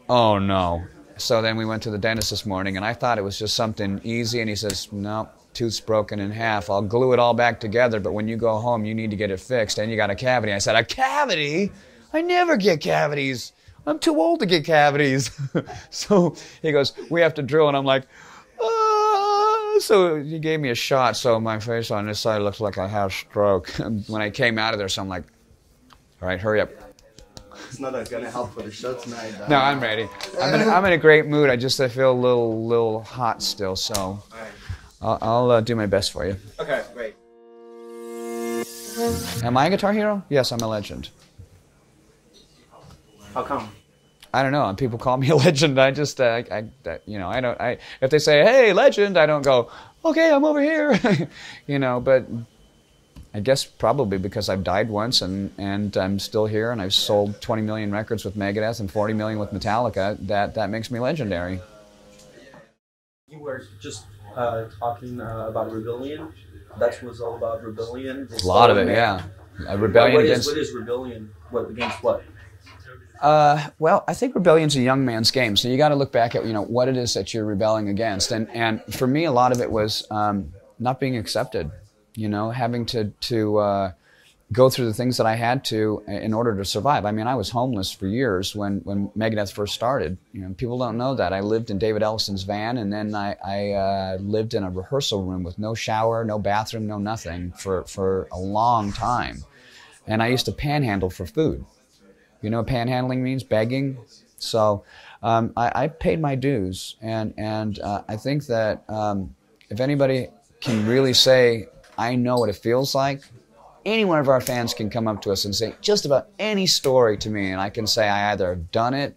oh no. So then we went to the dentist this morning, and I thought it was just something easy, and he says, no, tooth's broken in half. I'll glue it all back together, but when you go home, you need to get it fixed, and you got a cavity. I said, a cavity? I never get cavities. I'm too old to get cavities. So he goes, we have to drill, and I'm like, so he gave me a shot, so my face on this side looks like I have stroke. When I came out of there, so I'm like, all right, hurry up. It's not gonna help for the show tonight. No, I'm ready. I'm in a great mood. I feel a little hot still, so I'll do my best for you. Okay, great. Am I a guitar hero? Yes, I'm a legend. How come? I don't know. People call me a legend. I just, you know, if they say, hey, legend, I don't go, okay, I'm over here. You know, but I guess probably because I've died once and I'm still here and I've sold 20 million records with Megadeth and 40 million with Metallica, that makes me legendary. You were just talking about rebellion. That was all about rebellion. A lot of it, yeah. A rebellion against... What is rebellion? What, against what? Well, I think rebellion's a young man's game, so you got to look back at, you know, what it is that you're rebelling against. And for me, a lot of it was not being accepted, you know, having to go through the things that I had to in order to survive. I mean, I was homeless for years when Megadeth first started. You know, people don't know that. I lived in David Ellison's van, and then I lived in a rehearsal room with no shower, no bathroom, no nothing for a long time. And I used to panhandle for food. You know what panhandling means? Begging. So I paid my dues, and I think that if anybody can really say, I know what it feels like, any one of our fans can come up to us and say just about any story to me, and I can say I either have done it,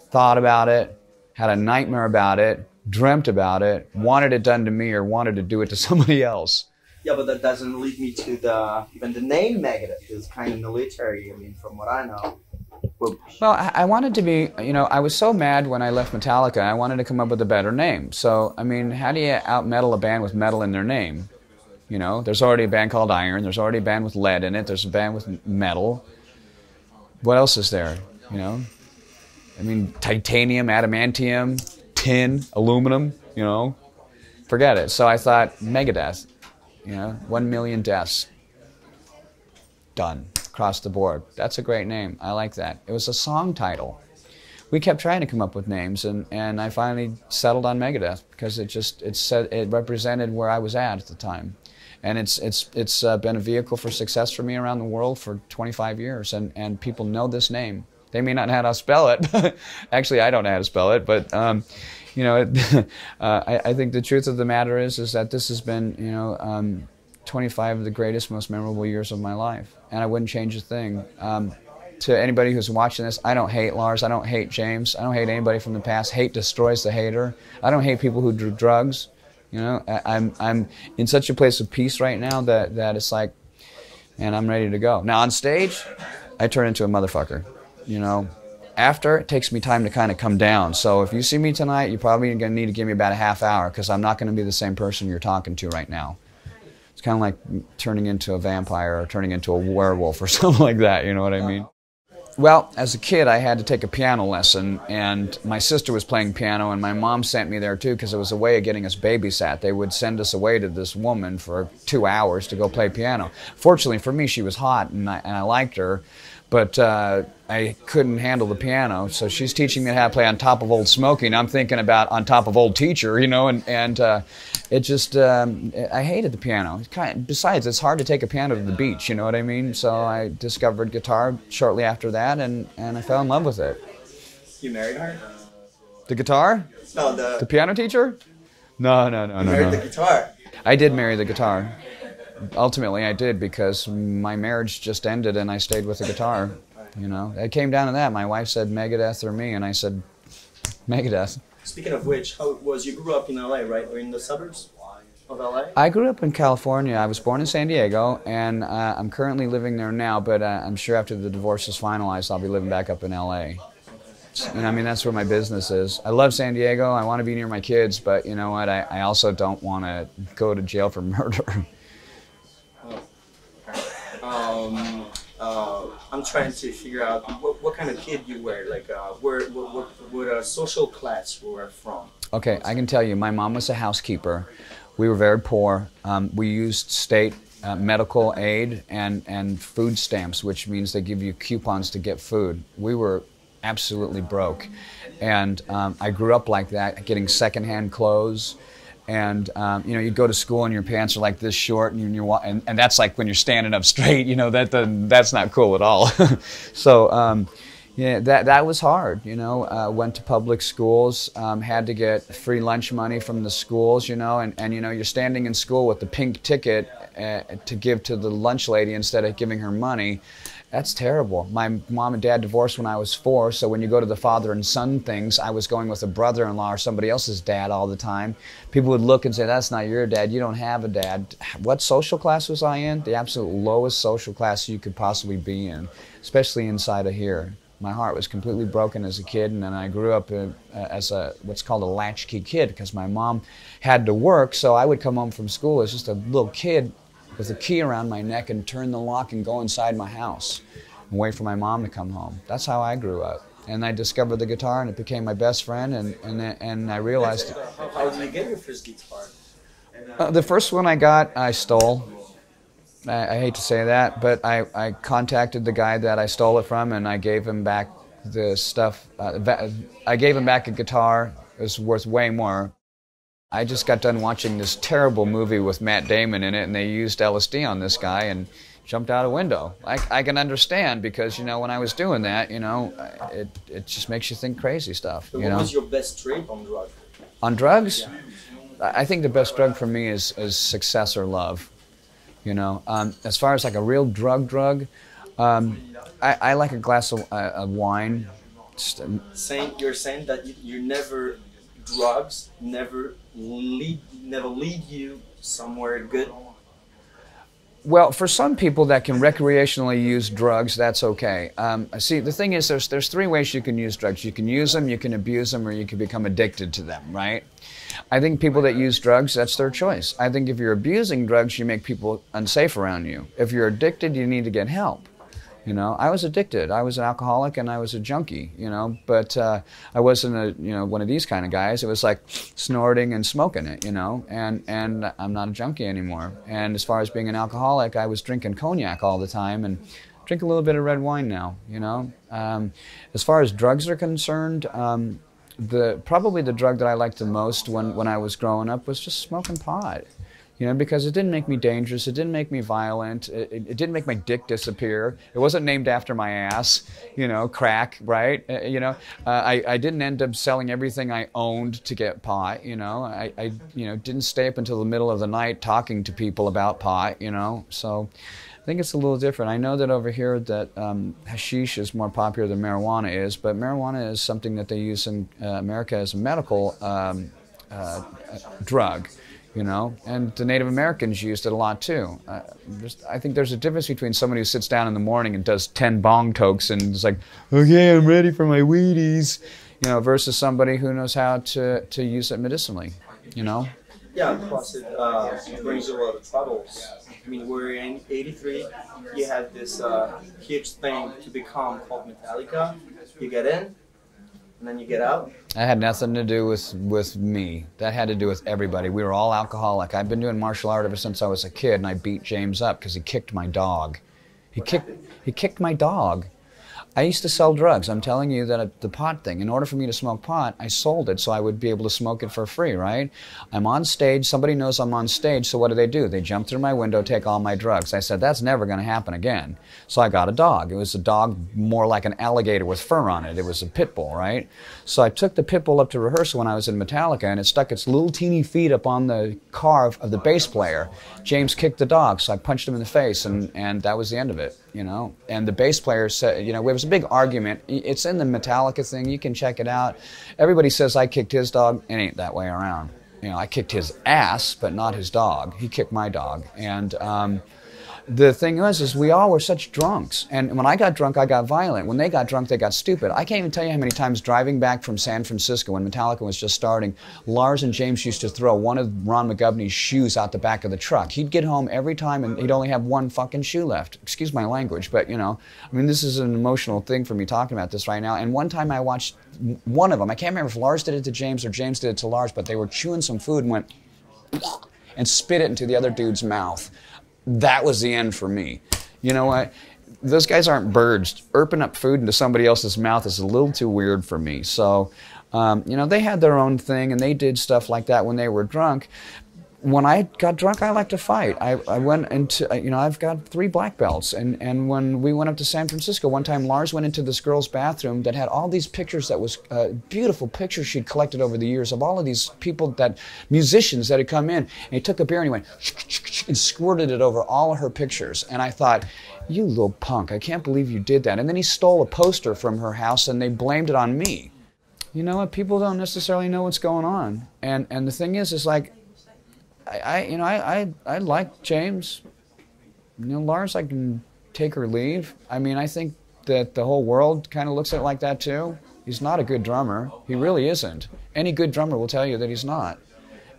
thought about it, had a nightmare about it, dreamt about it, wanted it done to me, or wanted to do it to somebody else. Yeah, but that doesn't lead me to even the name Megadeth is kind of military, I mean, from what I know. Well, I wanted to be, you know, I was so mad when I left Metallica, I wanted to come up with a better name. So, I mean, how do you out-metal a band with metal in their name? You know, there's already a band called Iron, there's already a band with lead in it, there's a band with metal. What else is there, you know? I mean, titanium, adamantium, tin, aluminum, you know? Forget it. So I thought, Megadeth, you know, 1 million deaths. Done. Across the board. That's a great name. I like that. It was a song title. We kept trying to come up with names, and I finally settled on Megadeth because it represented where I was at the time. And it's been a vehicle for success for me around the world for 25 years, and people know this name. They may not know how to spell it. Actually, I don't know how to spell it, but you know, I think the truth of the matter is that this has been, you know, 25 of the greatest, most memorable years of my life, and I wouldn't change a thing. To anybody who's watching this, I don't hate Lars, I don't hate James, I don't hate anybody from the past. Hate destroys the hater. I don't hate people who do drugs. You know, I'm in such a place of peace right now that it's like, and I'm ready to go. Now on stage, I turn into a motherfucker. You know, after, it takes me time to kind of come down. So if you see me tonight, you're probably going to need to give me about a half hour because I'm not going to be the same person you're talking to right now. It's kind of like turning into a vampire or turning into a werewolf or something like that, you know what I mean? Well, as a kid, I had to take a piano lesson, and my sister was playing piano, and my mom sent me there too because it was a way of getting us babysat. They would send us away to this woman for 2 hours to go play piano. Fortunately for me, she was hot, and I liked her, but I couldn't handle the piano, so she's teaching me how to play On Top of Old Smoky, and I'm thinking about On Top of Old Teacher, you know, and it just, I hated the piano. Besides, it's hard to take a piano to the beach, you know what I mean? So I discovered guitar shortly after that, and I fell in love with it. You married her? The guitar? No, the piano teacher? No. You married the guitar? I did marry the guitar. Ultimately, I did because my marriage just ended and I stayed with the guitar. You know, it came down to that. My wife said Megadeth or me, and I said Megadeth. Speaking of which, how it was, you grew up in LA, right? Or in the suburbs of LA? I grew up in California. I was born in San Diego, and I'm currently living there now, but I'm sure after the divorce is finalized, I'll be living back up in LA. And I mean, that's where my business is. I love San Diego. I want to be near my kids, but you know what? I also don't want to go to jail for murder. I'm trying to figure out what kind of kid you were, like what social class you were from. Okay, I can tell you, my mom was a housekeeper. We were very poor. We used state medical aid and food stamps, which means they give you coupons to get food. We were absolutely broke. And I grew up like that, getting secondhand clothes. And you know, you go to school and your pants are like this short, and that's like when you're standing up straight. You know, that's not cool at all. So yeah, that was hard. You know, went to public schools, had to get free lunch money from the schools. You know, and you know, you're standing in school with the pink ticket to give to the lunch lady instead of giving her money. That's terrible. My mom and dad divorced when I was 4, so when you go to the father and son things, I was going with a brother-in-law or somebody else's dad all the time. People would look and say, that's not your dad, you don't have a dad. What social class was I in? The absolute lowest social class you could possibly be in, especially inside of here. My heart was completely broken as a kid, and then I grew up as what's called a latchkey kid, because my mom had to work, so I would come home from school as just a little kid with a key around my neck and turn the lock and go inside my house and wait for my mom to come home. That's how I grew up. And I discovered the guitar, and it became my best friend, and I realized... How did you get your first guitar? The first one I got, I stole. I hate to say that, but I contacted the guy that I stole it from, and I gave him back the stuff. I gave him back a guitar. It was worth way more. I just got done watching this terrible movie with Matt Damon in it, and they used LSD on this guy and jumped out a window. I can understand, because, you know, when I was doing that, you know, it just makes you think crazy stuff. So you know? What was your best trip on drugs? On drugs? Yeah. I think the best drug for me is success or love. You know, as far as like a real drug, I like a glass of wine. You're saying that you never drugs never lead you somewhere good? Well, for some people that can recreationally use drugs, that's okay. See, the thing is, there's 3 ways you can use drugs. You can use them, you can abuse them, or you can become addicted to them, right? I think people that use drugs, that's their choice. I think if you're abusing drugs, you make people unsafe around you. If you're addicted, you need to get help. You know, I was addicted. I was an alcoholic and I was a junkie, you know, but I wasn't one of these kind of guys. It was like snorting and smoking it, you know, and I'm not a junkie anymore. And as far as being an alcoholic, I was drinking cognac all the time and drink a little bit of red wine now, you know. As far as drugs are concerned, probably the drug that I liked the most when I was growing up was just smoking pot. You know, because it didn't make me dangerous, it didn't make me violent, it didn't make my dick disappear. It wasn't named after my ass, you know, crack, right? You know, I didn't end up selling everything I owned to get pot, you know. I didn't stay up until the middle of the night talking to people about pot, you know. So I think it's a little different. I know that over here that hashish is more popular than marijuana is, but marijuana is something that they use in America as a medical drug. You know, and the Native Americans used it a lot too. I think there's a difference between somebody who sits down in the morning and does 10 bong tokes and is like, okay, I'm ready for my Wheaties, you know, versus somebody who knows how to use it medicinally, you know? Yeah, plus it brings you a lot of troubles. I mean, we're in '83, you had this huge thing to become called Metallica. You get in, and then you get out. That had nothing to do with me. That had to do with everybody. We were all alcoholic. I've been doing martial art ever since I was a kid, and I beat James up because he kicked my dog. He kicked my dog. I used to sell drugs. I'm telling you that the pot thing, in order for me to smoke pot, I sold it so I would be able to smoke it for free, right? I'm on stage, somebody knows I'm on stage, so what do? They jump through my window, take all my drugs. I said, that's never going to happen again. So I got a dog. It was a dog more like an alligator with fur on it. It was a pit bull, right? So I took the pit bull up to rehearsal when I was in Metallica, and it stuck its little teeny feet up on the car of the bass player. James kicked the dog, so I punched him in the face, and that was the end of it, you know? And the bass player said, you know, it was a big argument. It's in the Metallica thing. You can check it out. Everybody says I kicked his dog. It ain't that way around. You know, I kicked his ass, but not his dog. He kicked my dog. And the thing was, is we all were such drunks. And when I got drunk, I got violent. When they got drunk, they got stupid. I can't even tell you how many times driving back from San Francisco when Metallica was just starting, Lars and James used to throw one of Ron McGovney's shoes out the back of the truck. He'd get home every time and he'd only have one fucking shoe left. Excuse my language, but you know, I mean, this is an emotional thing for me talking about this right now. And one time I watched one of them, I can't remember if Lars did it to James or James did it to Lars, but they were chewing some food and went and spit it into the other dude's mouth. That was the end for me. You know what? Those guys aren't birds. Erping up food into somebody else's mouth is a little too weird for me. So, you know, they had their own thing and they did stuff like that when they were drunk. When I got drunk, I like to fight. I went into, you know, I've got 3 black belts. And when we went up to San Francisco, one time Lars went into this girl's bathroom that had all these pictures that was beautiful pictures she'd collected over the years of all of these people, musicians that had come in. And he took a beer and he went and squirted it over all of her pictures. And I thought, you little punk, I can't believe you did that. And then he stole a poster from her house and they blamed it on me. You know what? People don't necessarily know what's going on. And the thing is like, I like James. You know, Lars, I can take or leave. I mean, I think that the whole world kind of looks at it like that too. He's not a good drummer. He really isn't. Any good drummer will tell you that he's not.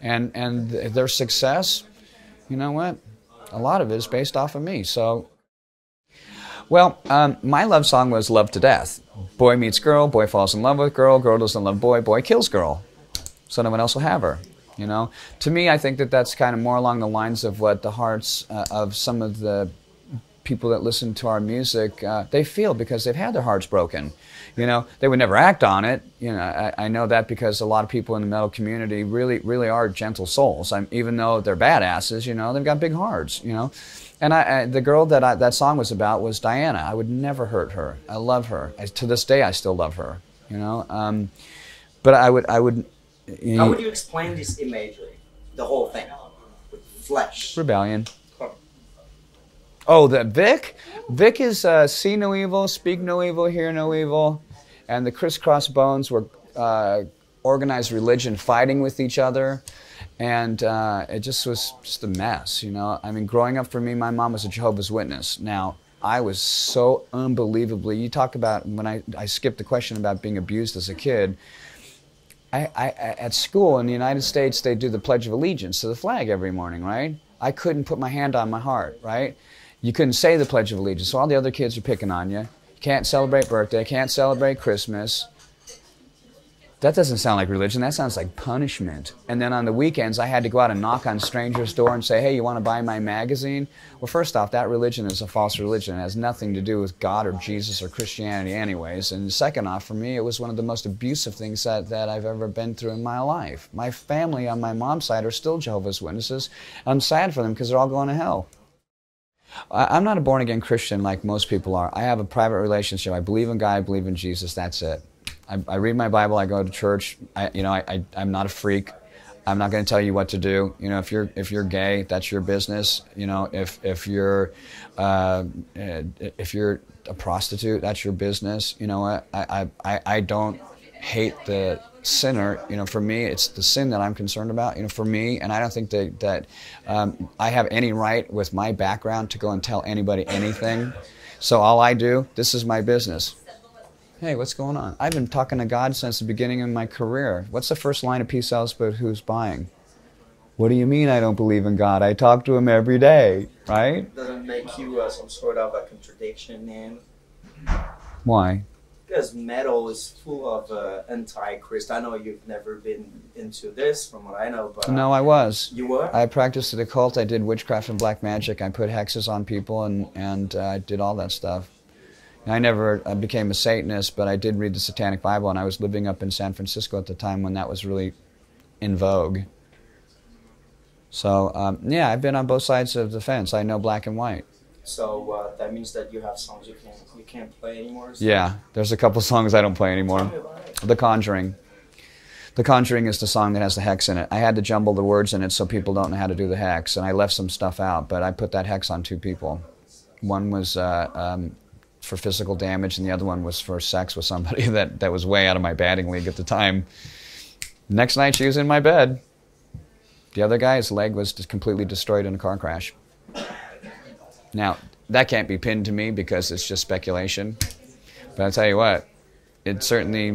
And their success, you know what? A lot of it is based off of me. So, well, my love song was Love to Death. Boy meets girl, boy falls in love with girl, girl doesn't love boy, boy kills girl. So no one else will have her. You know, to me, I think that that's kind of more along the lines of what the hearts of some of the people that listen to our music, they feel because they've had their hearts broken. You know, they would never act on it. You know, I know that because a lot of people in the metal community really are gentle souls. Even though they're badasses, you know, they've got big hearts, you know. And the girl that that song was about was Diana. I would never hurt her. I love her. To this day, I still love her, you know. But I would you know, how would you explain this imagery, the whole thing, with flesh? Rebellion. Oh, the Vic? Vic is see no evil, speak no evil, hear no evil. And the crisscross bones were organized religion fighting with each other. And it just was just a mess, you know. I mean, growing up for me, my mom was a Jehovah's Witness. Now, I was so unbelievably, you talk about, when I skipped the question about being abused as a kid, at school in the United States, they do the Pledge of Allegiance to the flag every morning, right? I couldn't put my hand on my heart, right? You couldn't say the Pledge of Allegiance, so all the other kids are picking on you. You can't celebrate birthday, can't celebrate Christmas. That doesn't sound like religion, that sounds like punishment. And then on the weekends, I had to go out and knock on strangers' door and say, hey, you want to buy my magazine? Well, first off, that religion is a false religion. It has nothing to do with God or Jesus or Christianity anyways. And second off, for me, it was one of the most abusive things that I've ever been through in my life. My family on my mom's side are still Jehovah's Witnesses. I'm sad for them because they're all going to hell. I'm not a born-again Christian like most people are. I have a private relationship. I believe in God, I believe in Jesus, that's it. I read my Bible, I go to church. I'm not a freak. I'm not going to tell you what to do. You know, if you're gay, that's your business. You know, if you're a prostitute, that's your business. You know what? I don't hate the sinner. You know, for me, it's the sin that I'm concerned about. You know, for me, and I don't think that I have any right with my background to go and tell anybody anything. So all I do, this is my business. Hey, what's going on? I've been talking to God since the beginning of my career. What's the first line of Peace Sells But Who's Buying? What do you mean I don't believe in God? I talk to him every day, right? Doesn't make you some sort of a contradiction, man. Why? Because metal is full of anti-Christ. I know you've never been into this, from what I know, but... No, I was. You were? I practiced at a cult. I did witchcraft and black magic. I put hexes on people and I did all that stuff. I never became a Satanist, but I did read the Satanic Bible, and I was living up in San Francisco at the time when that was really in vogue. So, yeah, I've been on both sides of the fence. I know black and white. So that means that you have songs you can't play anymore? So? Yeah, there's a couple songs I don't play anymore. Tell me about it. The Conjuring. The Conjuring is the song that has the hex in it. I had to jumble the words in it so people don't know how to do the hex, and I left some stuff out, but I put that hex on 2 people. One was... for physical damage, and the other one was for sex with somebody that was way out of my batting league at the time. Next night, she was in my bed. The other guy, his leg was just completely destroyed in a car crash. Now, that can't be pinned to me because it's just speculation. But I'll tell you what, it certainly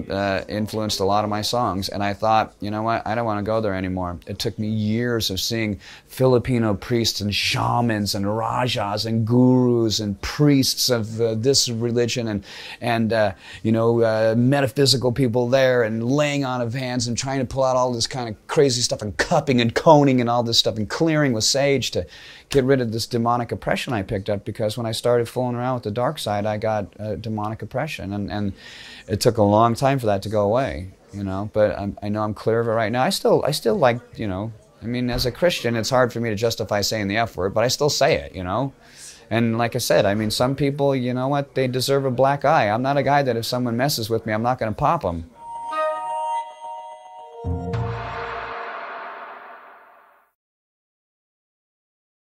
influenced a lot of my songs. And I thought, you know what, I don't want to go there anymore. It took me years of seeing Filipino priests and shamans and rajas and gurus and priests of this religion and you know, metaphysical people there and laying on of hands and trying to pull out all this kind of crazy stuff and cupping and coning and all this stuff and clearing with sage to get rid of this demonic oppression I picked up, because when I started fooling around with the dark side, I got demonic oppression, and it took a long time for that to go away, you know. But I know I'm clear of it right now. I still like, you know, I mean, as a Christian, it's hard for me to justify saying the F word, but I still say it, you know. And like I said, I mean, some people, you know what, they deserve a black eye. I'm not a guy that if someone messes with me, I'm not going to pop them.